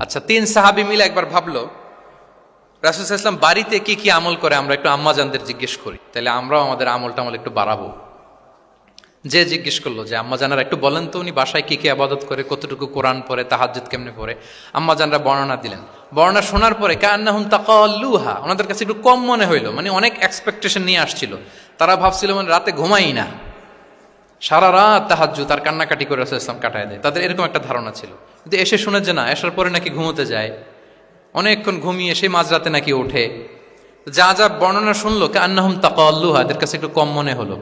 আচ্ছা, 3 সাহাবী মিলে একবার ভাবলো রাসূল সাল্লাল্লাহু আলাইহি ওয়াসাল্লাম বাড়িতে কি কি আমল করে, আমরা একটু আম্মাজানদের জিজ্ঞেস করি, তাহলে আমরাও আমাদের আমল একটু বাড়াবো। যে জিজ্ঞেস করলো যে আম্মাজানরা একটু বলেন তো উনি বাসায় কি কি ইবাদত করে, কতটুকু কোরআন পড়ে, তাহাজ্জুদ কেমনে পড়ে। আম্মাজানরা বর্ণনা দিলেন। বর্ণনা শোনার পরে কান্নাহুম তাকাল্লুহা, ওনাদের কাছে একটু কম মনে হইলো, মানে অনেক এক্সপেকটেশন নিয়ে আসছিল। তারা ভাবছিল মানে রাতে ঘুমাই না, সারা রাত তাহাজ্জুদ আর কান্নাকাটি করে রাসূল সাল্লাল্লাহু আলাইহি ওয়াসাল্লাম কাটায় দেয়, তাদের এরকম একটা ধারণা ছিল। কিন্তু এসে শুনে যে না, আসার পরে নাকি ঘুমোতে যায়, অনেকক্ষণ ঘুমিয়ে সেই মাঝরাতে নাকি ওঠে। যা যা বর্ণনা শুনলো কান্নাহুম তাকাল্লুহা, এদের কাছে একটু কম মনে হলো।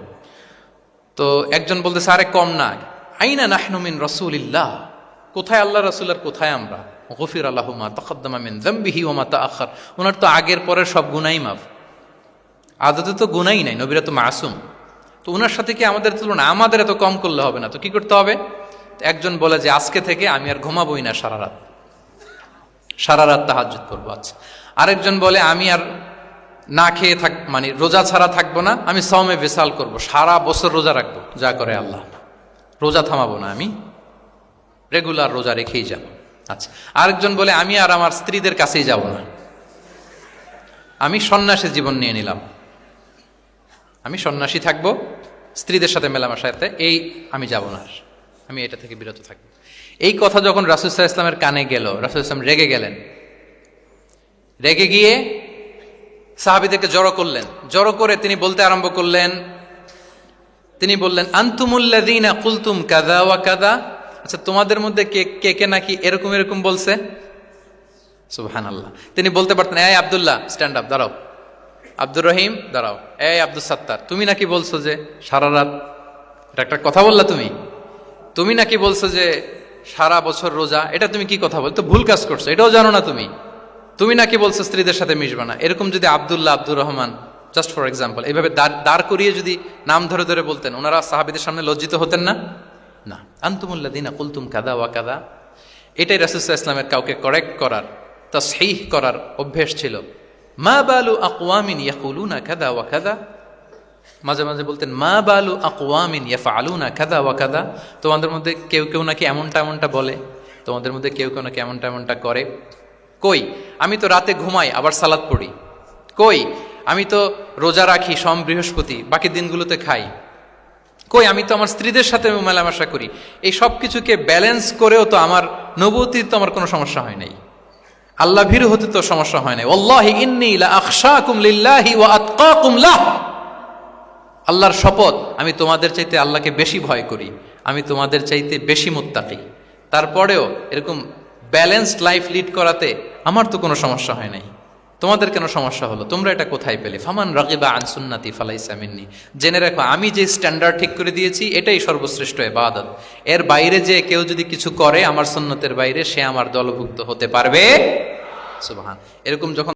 তো একজন বলতেছে আরে কম না, আইনা নাহনু মিন রাসূলিল্লাহ, কোথায় আল্লাহ রাসূল আর কোথায় আমরা। গফির লাহু মা তাকাদ্দামা মিন যামবিহি ওয়া মা তাআখার, ওনার তো আগের পরের সব গুনাহই মাফ। আদতে তো গুনাহই নাই, নবীরা তো মাসুম। তো ওনার সাথে কি আমাদের তুলনা, আমাদের এত কম করলে হবে না, তো কি করতে হবে। একজন বলে যে আজকে থেকে আমি আর ঘুমাবোই না সারা রাত তাহাজ্জুদ করবো। আচ্ছা, আরেকজন বলে আমি আর না খেয়ে মানে রোজা ছাড়া থাকবো না, আমি সওমে বিসাল করব, সারা বছর রোজা রাখবো, যা করে আল্লাহ, রোজা থামাবো না, আমি রেগুলার রোজা রেখেই যাব। আচ্ছা, আরেকজন বলে আমি আর আমার স্ত্রীদের কাছেই যাব না, আমি সন্ন্যাসী জীবন নিয়ে নিলাম, আমি সন্ন্যাসী থাকবো, স্ত্রীদের সাথে মেলামেশাতে এই আমি যাব না, আমি এটা থেকে বিরত থাকবো। এই কথা যখন রাসূল সাল্লাল্লাহু আলাইহি ওয়াসাল্লামের কানে গেল, রাসূল সাল্লাল্লাহু আলাইহি ওয়াসাল্লাম রেগে গেলেন। রেগে গিয়ে সাহাবীদেরকে জড়ো করলেন। জড়ো করে তিনি বলতে আরম্ভ করলেন, তিনি বললেন আনতুমুল্লাযীনা কুলতুম কাযা ওয়া কাযা, আচ্ছা তোমাদের মধ্যে কে কে নাকি এরকম এরকম বলছে। সুবহানাল্লাহ। তিনি বলতে পারতেন এই আব্দুল্লাহ স্ট্যান্ড আপ, দাঁড়াও, আব্দুর রহিম দাঁড়াও, এই আব্দুল সাত্তার তুমি নাকি বলছো যে সারা রাত, এটা একটা কথা বললা তুমি নাকি বলছো যে সারা বছর রোজা, এটা তুমি কি কথা বলতো, ভুল কাজ করছো, এটাও জানো না তুমি নাকি বলছো স্ত্রীদের সাথে মিশবা না। এরকম যদি Abdullah, Abdur Rahman, just for example, এইভাবে দাঁড় করিয়ে যদি নাম ধরে ধরে বলতেন, ওনারা সাহাবীদের সামনে লজ্জিত হতেন না? না, আনতুমুল্লাযীনা কুলতুম কাযা ওয়া কাযা, এটাই রাসূল সাল্লাল্লাহু আলাইহি ওয়াসাল্লামের কাউকে কারেক্ট করার, তাসহিহ করার অভ্যেস ছিল। মা বালু আকওয়ামিন ইয়াকুলুনা কাযা ওয়া কাযা, মাঝে মাঝে বলতেন মা বালু আকওয়ামিন ইয়াফআলুনা কাযা ওয়া কাযা, তোমাদের মধ্যে কেউ কেউ নাকি এমনটা বলে, তোমাদের মধ্যে কেউ কেউ নাকি এমনটা করে। কই, আমি তো রাতে ঘুমাই আবার সালাত পড়ি, কই আমি তো রোজা রাখি সোম বৃহস্পতি, বাকি দিনগুলোতে খাই, কই আমি তো আমার স্ত্রীদের সাথে মেলামেশা করি, এই সব কিছুকে ব্যালেন্স করেও তো আমার নবুয়তির তো আমার কোনো সমস্যা হয় নাই, আল্লাহ ভীরু হতে তো সমস্যা হয় নাই। ওয়াল্লাহি ইন্নী লা আখশাকুম লিল্লাহি ওয়া আতকাকুম লাহ, আল্লাহর শপথ আমি তোমাদের চাইতে আল্লাহকে বেশি ভয় করি, আমি তোমাদের চাইতে বেশি মুত্তাকি। তারপরেও এরকম ব্যালেন্সড লাইফ লিড করাতে আমার তো কোনো সমস্যা হয় নাই, তোমাদের কেন সমস্যা হলো, তোমরা এটা কোথায় পেলে। ফামান রাগিবা আন সুন্নতি ফালাইসা মিন্নি, জেনে রাখো আমি যে স্ট্যান্ডার্ড ঠিক করে দিয়েছি এটাই সর্বশ্রেষ্ঠ ইবাদত, এর বাইরে যে কেউ যদি কিছু করে আমার সুন্নতের বাইরে, সে আমার দলভুক্ত হতে পারবে। সুবহান। এরকম যখন